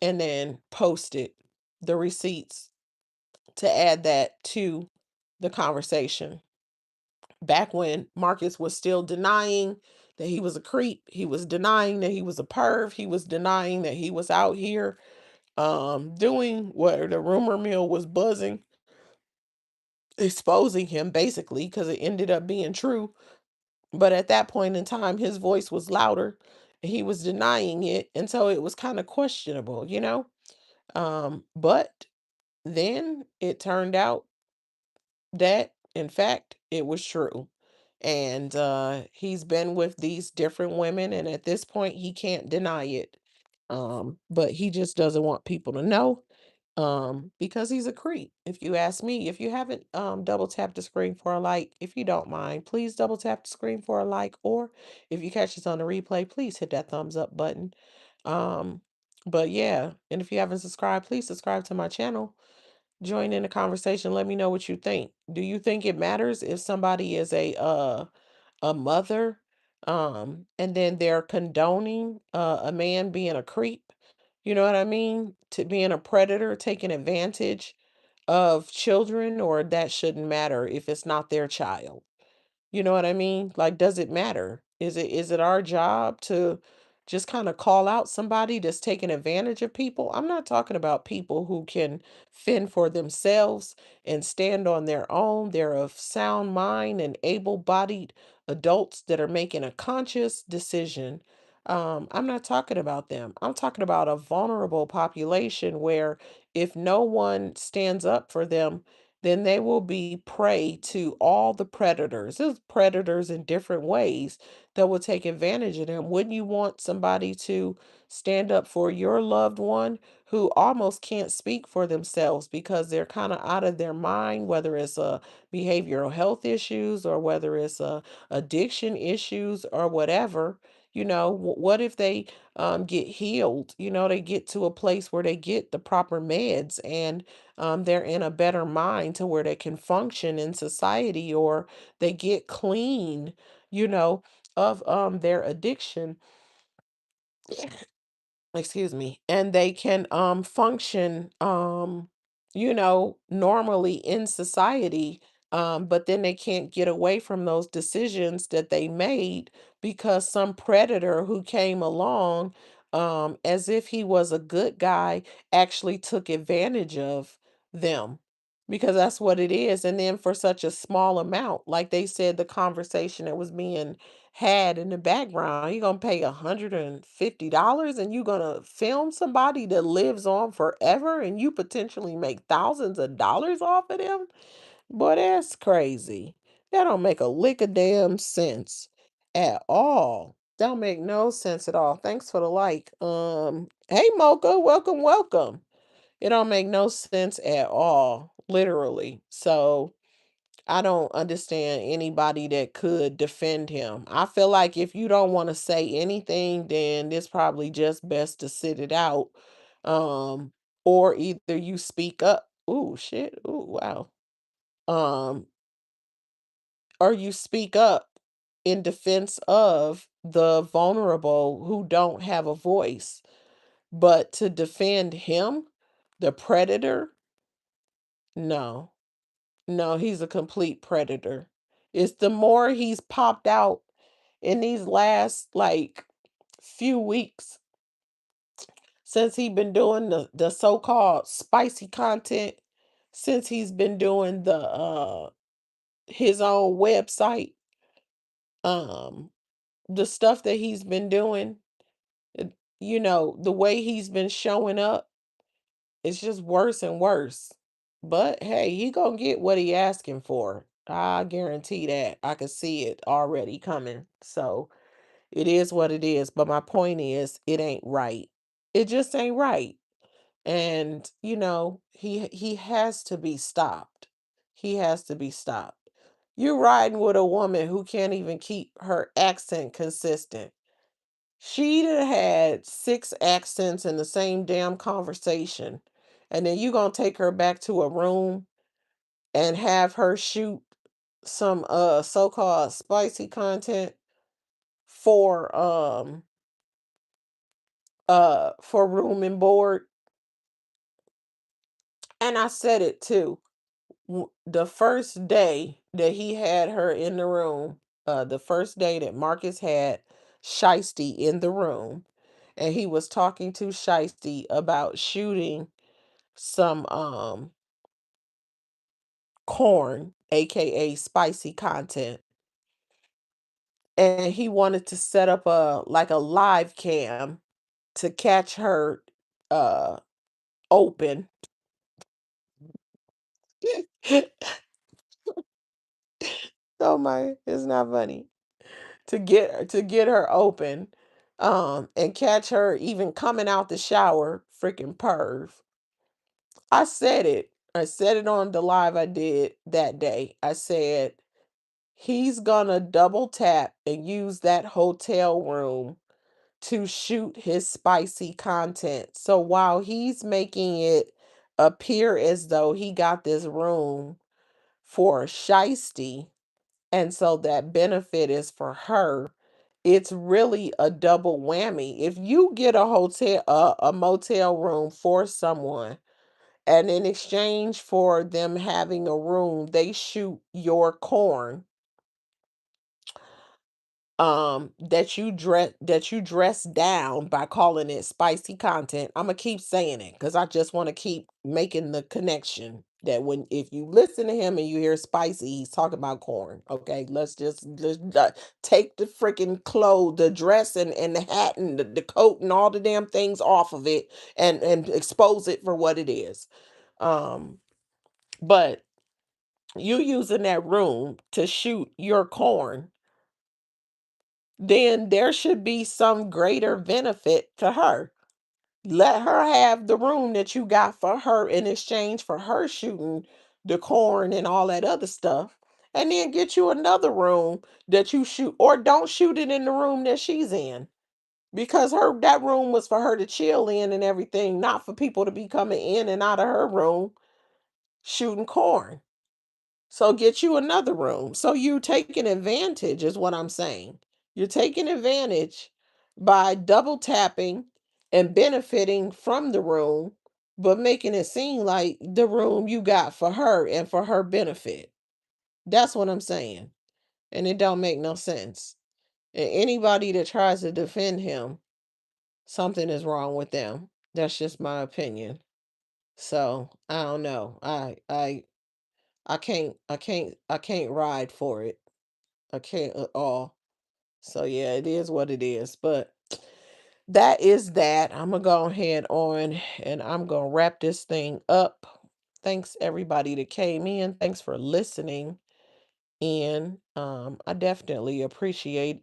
and then post it, the receipts, to add that to the conversation. Back when Marcus was still denying that he was a creep, he was denying that he was a perv, he was denying that he was out here doing what the rumor mill was buzzing, exposing him basically because it ended up being true. But at that point in time, his voice was louder. He was denying it, and so it was kind of questionable, you know? But then it turned out that, in fact, it was true. And he's been with these different women, and at this point, he can't deny it. But he just doesn't want people to know because he's a creep. If you ask me, if you haven't double tapped the screen for a like, if you don't mind, please double tap the screen for a like, or if you catch this on the replay, please hit that thumbs up button. Um, but yeah, and if you haven't subscribed, please subscribe to my channel. Join in the conversation. Let me know what you think. Do you think it matters if somebody is a mother and then they're condoning a man being a creep? You know what I mean? To being a predator, taking advantage of children, or that shouldn't matter if it's not their child? You know what I mean? Like, does it matter? Is it our job to just kind of call out somebody that's taking advantage of people? I'm not talking about people who can fend for themselves and stand on their own. They're of sound mind and able-bodied adults that are making a conscious decision. I'm not talking about them. I'm talking about a vulnerable population where if no one stands up for them, then they will be prey to all the predators. There's predators in different ways that will take advantage of them. Wouldn't you want somebody to stand up for your loved one who almost can't speak for themselves because they're kind of out of their mind, whether it's behavioral health issues or whether it's addiction issues or whatever? You know, what if they get healed? You know, they get to a place where they get the proper meds and they're in a better mind to where they can function in society, or they get clean, you know, of their addiction, excuse me, and they can function normally in society, but then they can't get away from those decisions that they made because some predator who came along as if he was a good guy actually took advantage of them, because that's what it is. And then for such a small amount, like they said, the conversation that was being had in the background, you're gonna pay $150 and you're gonna film somebody that lives on forever and you potentially make thousands of dollars off of them? Boy, that's crazy. That don't make a lick of damn sense at all. Don't make no sense at all. Thanks for the like. Hey Mocha, welcome, welcome. It don't make no sense at all, literally. So I don't understand anybody that could defend him. I feel like if you don't want to say anything, then it's probably just best to sit it out. Um, or either you speak up. Ooh, shit. Ooh, wow. Um, or you speak up in defense of the vulnerable who don't have a voice. But to defend him, the predator, no. No, he's a complete predator. It's the more he's popped out in these last like few weeks since he been doing the so-called spicy content, since he's been doing the his own website, um the stuff that he's been doing, uh, the way he's been showing up, it's just worse and worse. But hey, he gonna get what he asking for. I guarantee that. I can see it already coming. So it is what it is. But my point is, it ain't right. It just ain't right. And he has to be stopped. He has to be stopped. You riding with a woman who can't even keep her accent consistent. She done had 6 accents in the same damn conversation, and then you gonna take her back to a room and have her shoot some, so-called spicy content for, for room and board. And I said it too. The first day that he had her in the room, the first day that Marcus had Shiesty in the room, and he was talking to Shiesty about shooting some corn, aka spicy content, and he wanted to set up a like a live cam to catch her uh open. Oh my, it's not funny. To get her open, and catch her even coming out the shower, freaking perv. I said it. I said it on the live I did that day. I said he's gonna double tap and use that hotel room to shoot his spicy content. So while he's making it appear as though he got this room for shiesty, and so that benefit is for her, it's really a double whammy. If you get a motel room for someone, and in exchange for them having a room, they shoot your corn, that you dress down by calling it spicy content. I'm gonna keep saying it because I just want to keep making the connection that when if you listen to him and you hear spicy, he's talking about corn. Okay, let's just take the freaking clothes, the dress and the hat and the coat and all the damn things off of it and expose it for what it is. Um, but you using that room to shoot your corn, then there should be some greater benefit to her. Let her have the room that you got for her in exchange for her shooting the corn and all that other stuff. And then get you another room that you shoot, or don't shoot it in the room that she's in. Because her that room was for her to chill in and everything, not for people to be coming in and out of her room shooting corn. So get you another room. So you taking advantage is what I'm saying. You're taking advantage by double tapping and benefiting from the room, but making it seem like the room you got for her and for her benefit. That's what I'm saying. And it don't make no sense. And anybody that tries to defend him, something is wrong with them. That's just my opinion. So I don't know. I can't ride for it. I can't at all. So yeah, it is what it is. But that is that. I'm gonna go ahead on and I'm gonna wrap this thing up. Thanks everybody that came in. Thanks for listening. And I definitely appreciate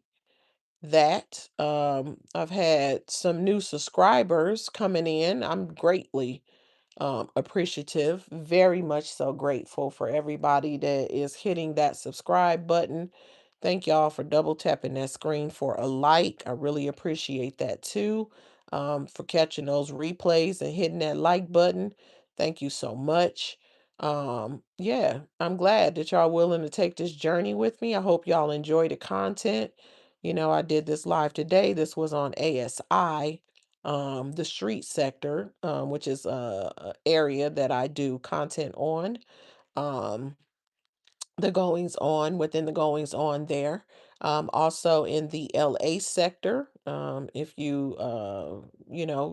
that. I've had some new subscribers coming in. I'm greatly appreciative, very much so grateful for everybody that is hitting that subscribe button. Thank y'all for double tapping that screen for a like. I really appreciate that too. For catching those replays and hitting that like button. Thank you so much. Yeah, I'm glad that y'all willing to take this journey with me. I hope y'all enjoy the content. I did this live today. This was on ASI, the street sector, which is a area that I do content on. Um, the goings on within the goings on there. Also in the LA sector, if you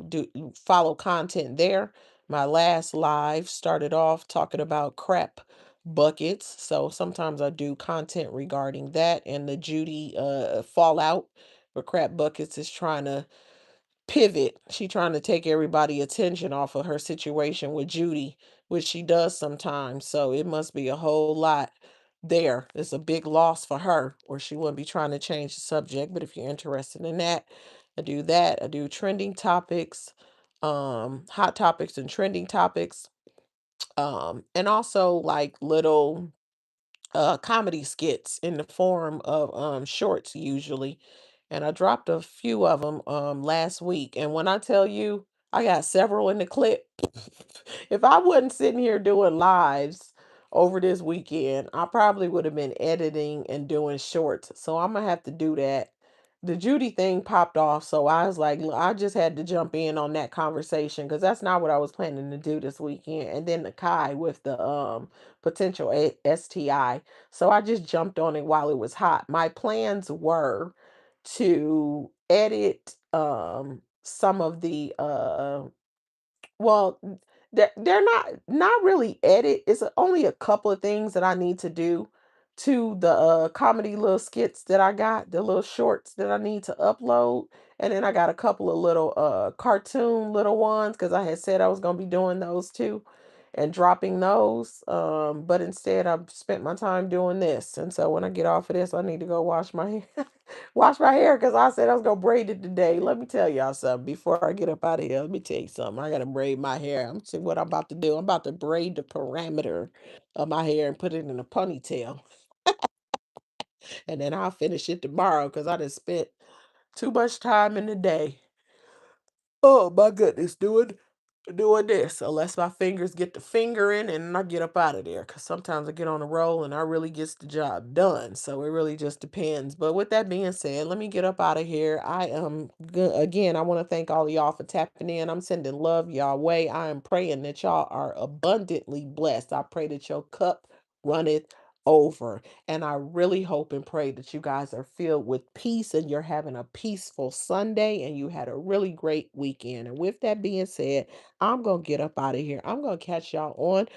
do follow content there. My last live started off talking about crap buckets, so sometimes I do content regarding that and the Judy fallout. But crap buckets is trying to pivot. She trying to take everybody attention off of her situation with Judy, which she does sometimes. So it must be a whole lot there. It's a big loss for her, or she wouldn't be trying to change the subject. But if you're interested in that, I do that. I do trending topics, hot topics and trending topics. And also like little comedy skits in the form of shorts usually, and I dropped a few of them last week, and when I tell you I got several in the clip, if I wasn't sitting here doing lives over this weekend, I probably would have been editing and doing shorts. So I'm gonna have to do that. The Judy thing popped off, so I was like, I just had to jump in on that conversation because that's not what I was planning to do this weekend. And then the Kai with the potential STI. So I just jumped on it while it was hot. My plans were to edit some of the well, they're not really edit. It's only a couple of things that I need to do to the comedy little skits that I got, the little shorts that I need to upload. And then I got a couple of little cartoon little ones because I had said I was gonna be doing those too and dropping those. But instead I've spent my time doing this. And so when I get off of this, I need to go wash my hair. Wash my hair because I said I was gonna braid it today. Let me tell y'all something before I get up out of here. Let me tell you something. I gotta braid my hair. I'm see what I'm about to do. I'm about to braid the parameter of my hair and put it in a ponytail. And then I'll finish it tomorrow because I just spent too much time in the day. Oh my goodness, doing this unless my fingers get the fingering and I get up out of there because sometimes I get on a roll and I really gets the job done. So it really just depends. But with that being said, let me get up out of here. I am good. Again, I want to thank all of y'all for tapping in. I'm sending love y'all way. I am praying that y'all are abundantly blessed. I pray that your cup runneth over. And I really hope and pray that you guys are filled with peace and you're having a peaceful Sunday and you had a really great weekend. And with that being said, I'm going to get up out of here. I'm going to catch y'all on